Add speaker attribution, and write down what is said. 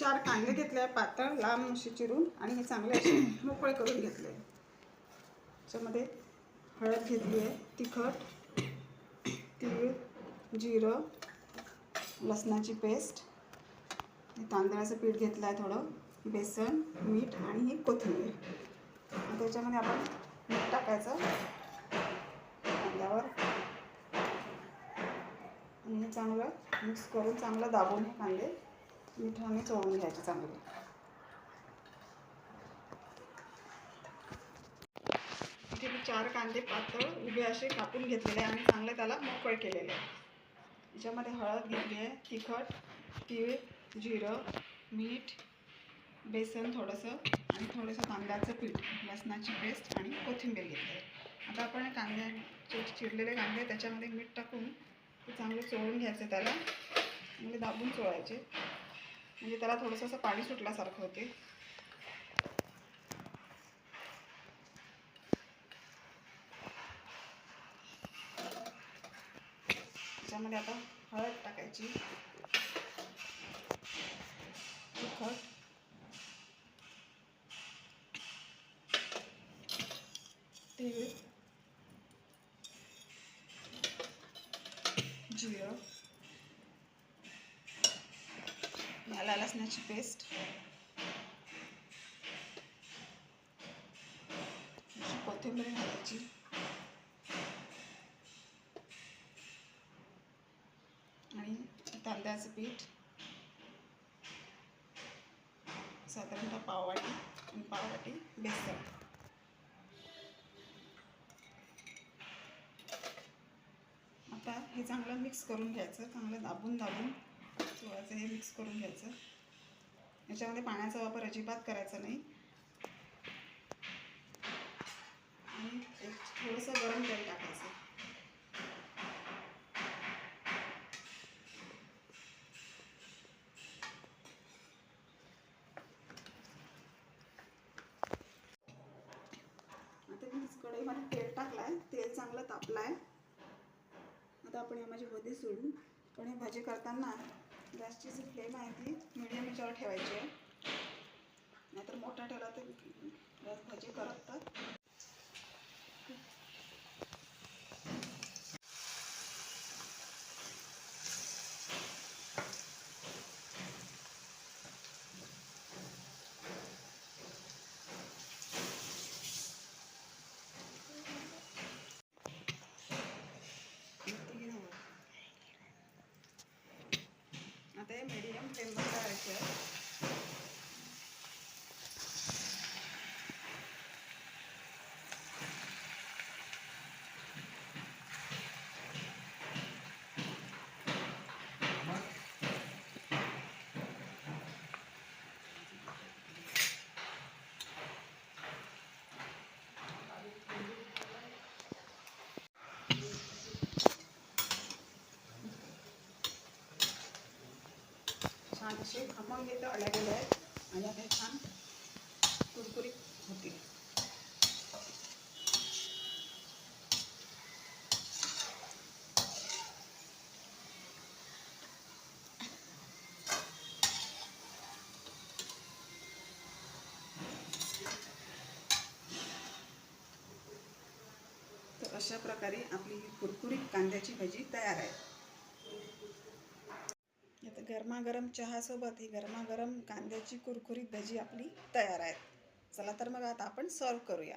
Speaker 1: 4 कांदे घेतले पातळ लांब असे चिरून आणि हे चांगले असे मोकळे करून घेतले। त्याच्यामध्ये हळद घेतली आहे, तिखट, तीळ, जिरं, लसणाची पेस्ट, तांदळाचं पीठ घेतलं आहे थोडं, बेसन, मीठ आणि ही कोथिंबीर। त्याच्यामध्ये आपण मीठ टाकायचं कांद्यावर आणि हे चांगलं मिक्स करून चांगलं दाबून हे कांदे मिठाने चोळून घ्यायचे चांगले। इथे मी 4 कांदे पातळ उभे असे कापून घेतलेले आणि चांगले त्याला मोकळे केलेले आहे। याच्यामध्ये हळद घेतली आहे, तिखट, तीळ, जिरं, मीठ, बेसन थोडंसं आणि थोडंसं तांदळाचं पीठ, लसणाची पेस्ट आणि कोथिंबीर घेतली आहे। आता आपण कांद्याचे चिरलेले कांदे त्याच्यामध्ये मीठ टाकून ते चांगले चोळून घ्यायचे, त्याला म्हणजे दाबून चोळायचे, म्हणजे त्याला थोडंसं असं पाणी सुटल्यासारखं होते। त्याच्यामध्ये आता हळद टाकायची, तिखट, तीळ, जिरं, आलं लसणाची पेस्ट, कोथिंबीर घालायची आणि तांदळाचं पीठ साधारणतः पाववाटी आणि पाववाटी बेसन। आता हे चांगलं मिक्स करून घ्यायचं, चांगलं दाबून चोळायचं, हे मिक्स करून घ्यायचं। याच्यामध्ये पाण्याचा वापर अजिबात करायचा नाही आणि थोडंसं गरम तेल टाकायचं। आता मी कढईमध्ये तेल टाकलाय, तेल चांगलं तापलाय। आता आपण यामध्ये भजी सोडू, पण हे भजी करताना गॅसची जी फ्लेम आहे ती मीडियम याच्यावर ठेवायची आहे, नाहीतर मोठा ठेवला तर गॅस भजी करपतात। आता हे मीडियम फ्लेमवर करायचं आहे। छान असे खमंग इथं अडकलेले आहेत आणि आता छान कुरकुरीत होतील। तर अशा प्रकारे आपली कुरकुरीत कांद्याची भजी तयार आहे। आता गरमागरम चहासोबत ही गरमागरम कांद्याची कुरकुरीत भजी आपली तयार आहे। चला तर मग आता आपण सर्व करूया।